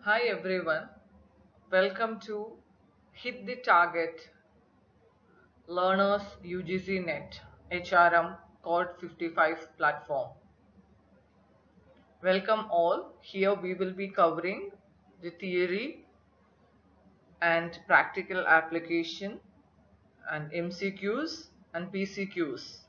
Hi everyone, welcome to Hit the Target Learners UGC Net HRM Code 55 platform. Welcome all. Here we will be covering the theory and practical application and MCQs and PCQs.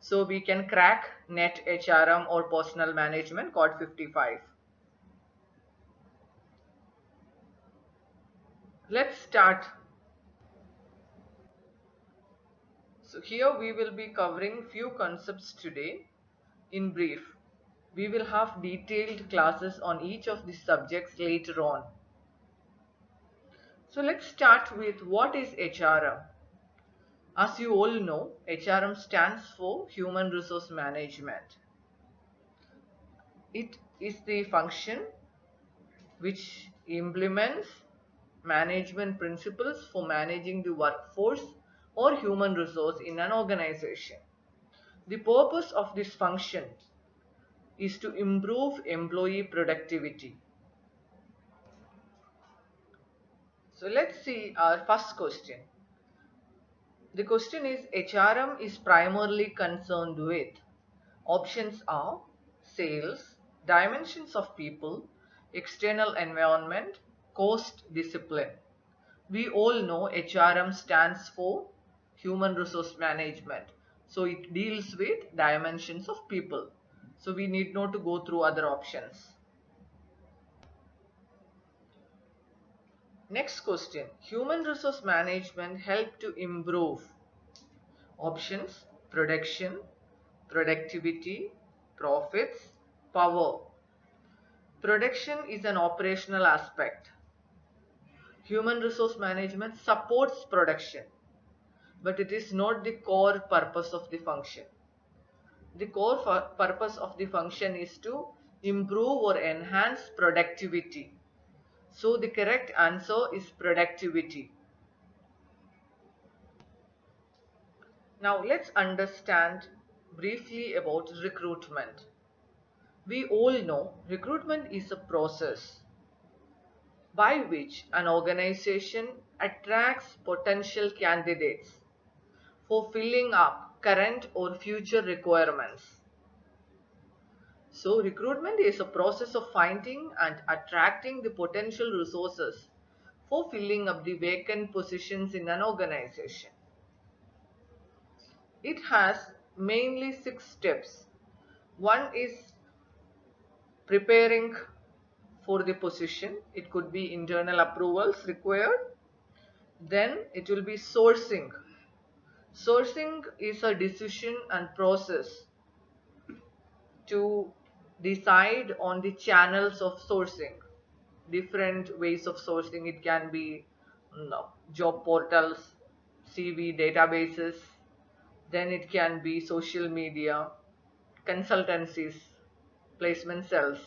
So we can crack Net HRM or Personal Management Code 55. Let's start. So here we will be covering few concepts today. In brief, we will have detailed classes on each of these subjects later on. So let's start with what is HRM. As you all know, HRM stands for Human Resource Management. It is the function which implements management principles for managing the workforce or human resource in an organization. The purpose of this function is to improve employee productivity. So let's see our first question. The question is HRM is primarily concerned with options are sales, dimensions of people, external environment, cost discipline. We all know HRM stands for Human Resource Management. So it deals with dimensions of people. So we need not to go through other options. Next question. Human resource management help to improve options, production, productivity, profits, power. Production is an operational aspect. Human resource management supports production, but it is not the core purpose of the function. The core purpose of the function is to improve or enhance productivity. So the correct answer is productivity. Now let's understand briefly about recruitment. We all know recruitment is a process by which an organization attracts potential candidates for filling up current or future requirements. So recruitment is a process of finding and attracting the potential resources for filling up the vacant positions in an organization. It has mainly 6 steps. One is preparing for the position. It could be internal approvals required. Then it will be sourcing. Sourcing is a decision and process to decide on the channels of sourcing. Different ways of sourcing. It can be job portals, CV databases. Then it can be social media, consultancies, placement cells.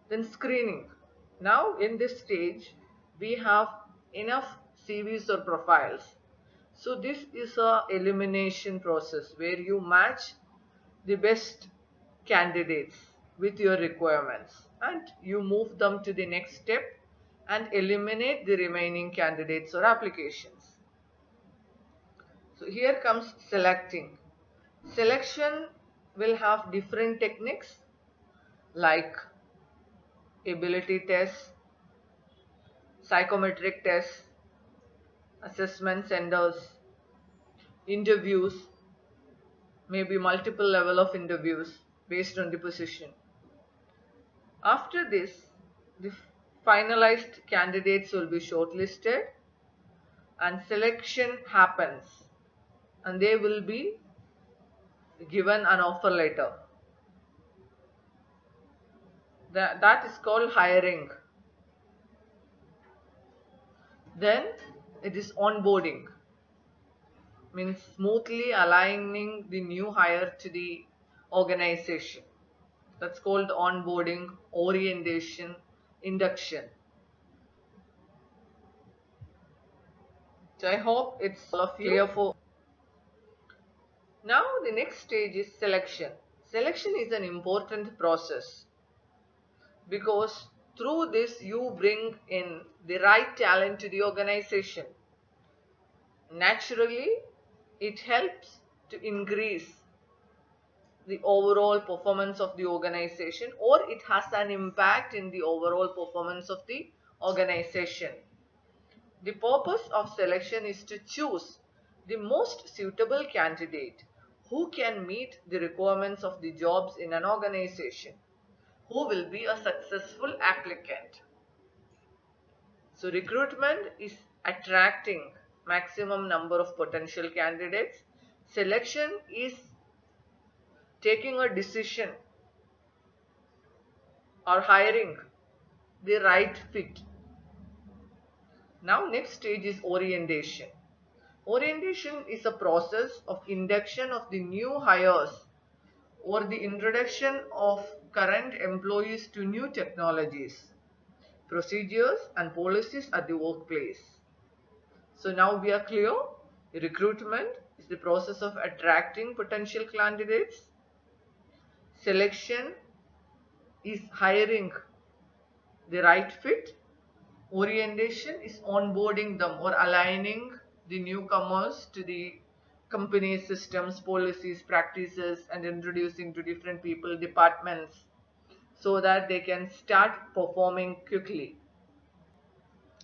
Then screening. Now in this stage, we have enough CVs or profiles. So this is a elimination process where you match the best candidates with your requirements and you move them to the next step and eliminate the remaining candidates or applications. So here comes selecting. Selection will have different techniques like ability tests, psychometric tests, assessment centers, interviews, maybe multiple level of interviews based on the position. After this, the finalized candidates will be shortlisted and selection happens and they will be given an offer letter. That is called hiring. Then it is onboarding, means smoothly aligning the new hire to the organization. That's called onboarding, orientation, induction. So I hope it's all of you clear for. Now the next stage is selection. Selection is an important process because Through this, you bring in the right talent to the organization. Naturally, it helps to increase the overall performance of the organization, or it has an impact in the overall performance of the organization. The purpose of selection is to choose the most suitable candidate who can meet the requirements of the jobs in an organization, who will be a successful applicant. So recruitment is attracting maximum number of potential candidates. Selection is taking a decision or hiring the right fit. Now next stage is orientation. Orientation is a process of induction of the new hires or the introduction of current employees to new technologies, procedures and policies at the workplace. So now we are clear. Recruitment is the process of attracting potential candidates. Selection is hiring the right fit. Orientation is onboarding them or aligning the newcomers to the company systems, policies, practices, and introducing to different people, departments, so that they can start performing quickly.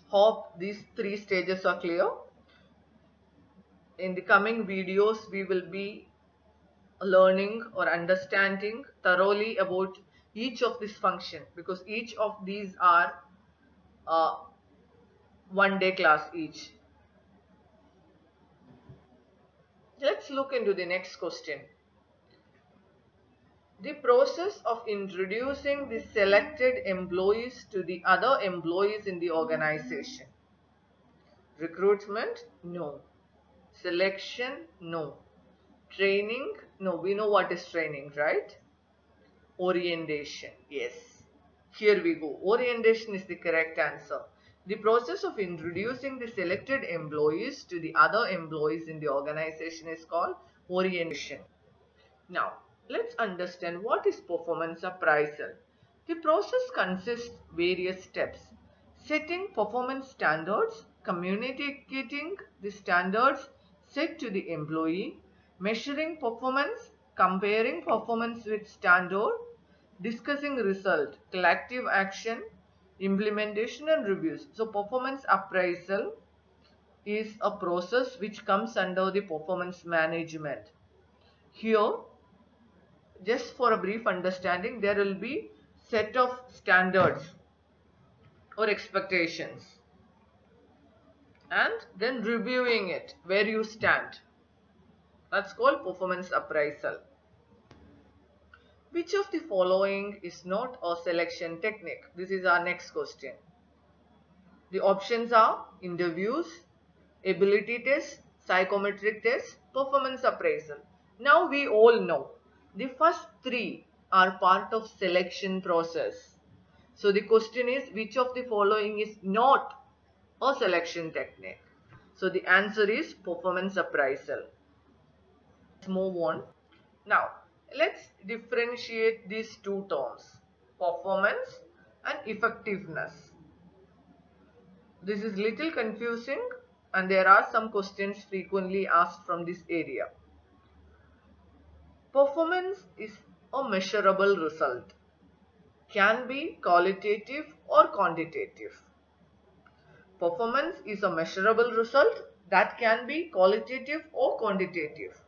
Hope these three stages are clear. In the coming videos, we will be learning or understanding thoroughly about each of these functions, because each of these are uh, 1 day class each. Let's look into the next question. The process of introducing the selected employees to the other employees in the organization. Recruitment? No. Selection? No. Training? No. We know what is training, right? Orientation. Yes. Here we go. Orientation is the correct answer. The process of introducing the selected employees to the other employees in the organization is called orientation. Now, let's understand what is performance appraisal. The process consists various steps: setting performance standards, communicating the standards set to the employee, measuring performance, comparing performance with standard, discussing result, collective action, implementation and reviews. So performance appraisal is a process which comes under the performance management. Here, just for a brief understanding, there will be set of standards or expectations, and then reviewing it where you stand. That's called performance appraisal. Which of the following is not a selection technique? This is our next question. The options are interviews, ability test, psychometric test, performance appraisal. Now we all know the first three are part of selection process. So the question is, which of the following is not a selection technique? So the answer is performance appraisal. Let's move on. Now let's differentiate these two terms, performance and effectiveness. This is little confusing and there are some questions frequently asked from this area. Performance is a measurable result, can be qualitative or quantitative. Performance is a measurable result that can be qualitative or quantitative.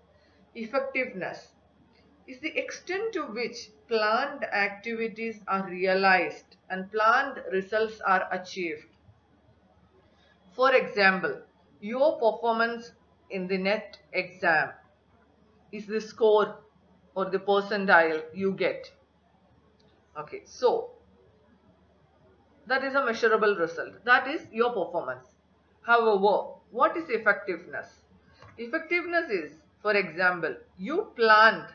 Effectiveness is the extent to which planned activities are realized and planned results are achieved. For example, your performance in the NET exam is the score or the percentile you get. Okay, so that is a measurable result. That is your performance. However, what is effectiveness? Effectiveness is, for example, you planned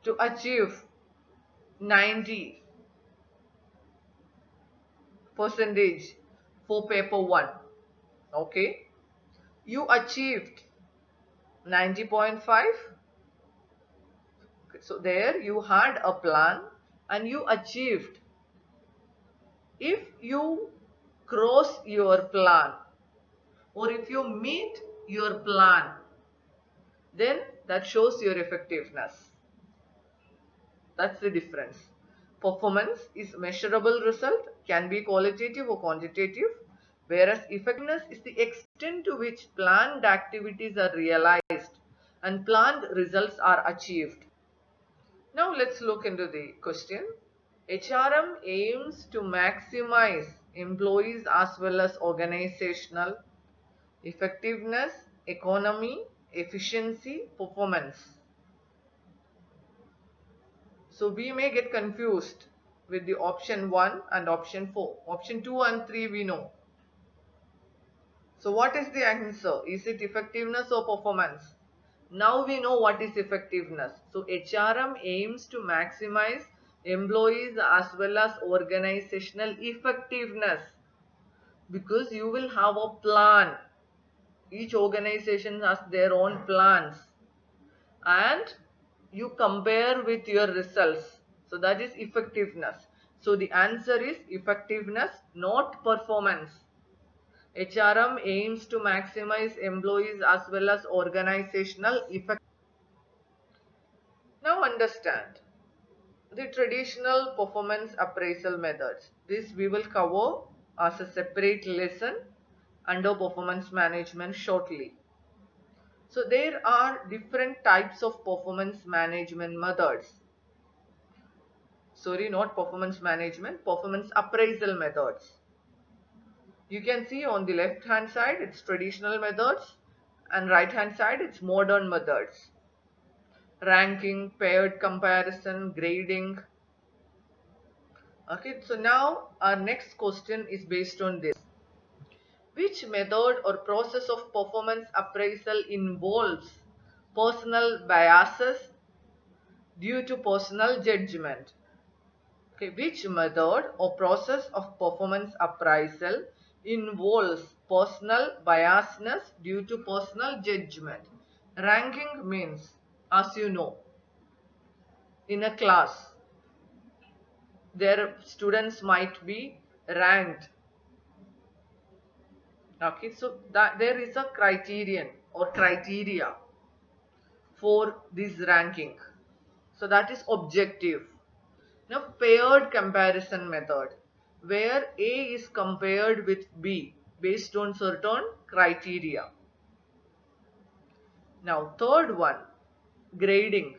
to achieve 90 percentage for paper 1. Okay, you achieved 90.5. So there you had a plan and you achieved If you cross your plan or if you meet your plan, then that shows your effectiveness. That's the difference. Performance is measurable result, can be qualitative or quantitative, whereas effectiveness is the extent to which planned activities are realized and planned results are achieved. Now let's look into the question. HRM aims to maximize employees as well as organizational effectiveness, economy, efficiency, performance. So we may get confused with the option 1 and option 4. Option 2 and 3 we know. So what is the answer? Is it effectiveness or performance? Now we know what is effectiveness. So HRM aims to maximize employees as well as organizational effectiveness, because you will have a plan. Each organization has their own plans and you compare with your results. So that is effectiveness. So the answer is effectiveness, not performance. HRM aims to maximize employees as well as organizational effectiveness. Now understand the traditional performance appraisal methods. This we will cover as a separate lesson under performance management shortly. So there are different types of performance management methods. Sorry, not performance management, performance appraisal methods. You can see on the left hand side it's traditional methods and right hand side it's modern methods. Ranking, paired comparison, grading. Okay, so now our next question is based on this. Which method or process of performance appraisal involves personal biases due to personal judgment? Okay, which method or process of performance appraisal involves personal biasness due to personal judgment? Ranking means, as you know, in a class, their students might be ranked. Okay, so that there is a criterion or criteria for this ranking. So that is objective. Now paired comparison method, where A is compared with B based on certain criteria. Now third one, grading.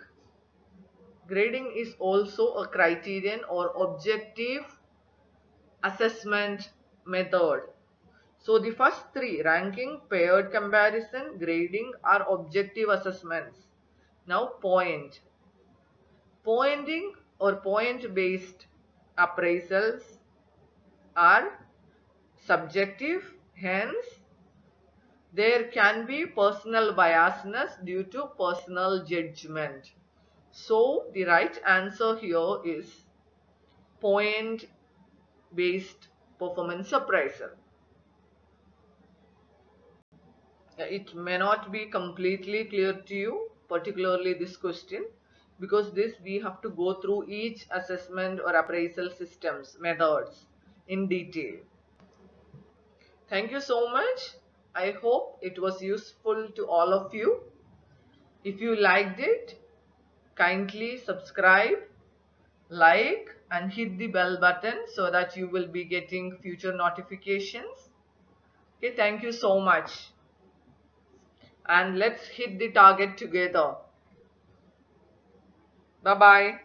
Grading is also a criterion or objective assessment method. So the first three, ranking, paired comparison, grading, are objective assessments. Now point. Pointing or point based appraisals are subjective, hence there can be personal biasness due to personal judgment. So the right answer here is point based performance appraisal. It may not be completely clear to you, particularly this question, because this we have to go through each assessment or appraisal systems methods in detail. Thank you so much. I hope it was useful to all of you. If you liked it, kindly subscribe, like and hit the bell button so that you will be getting future notifications. Okay, thank you so much. And let's hit the target together. Bye bye.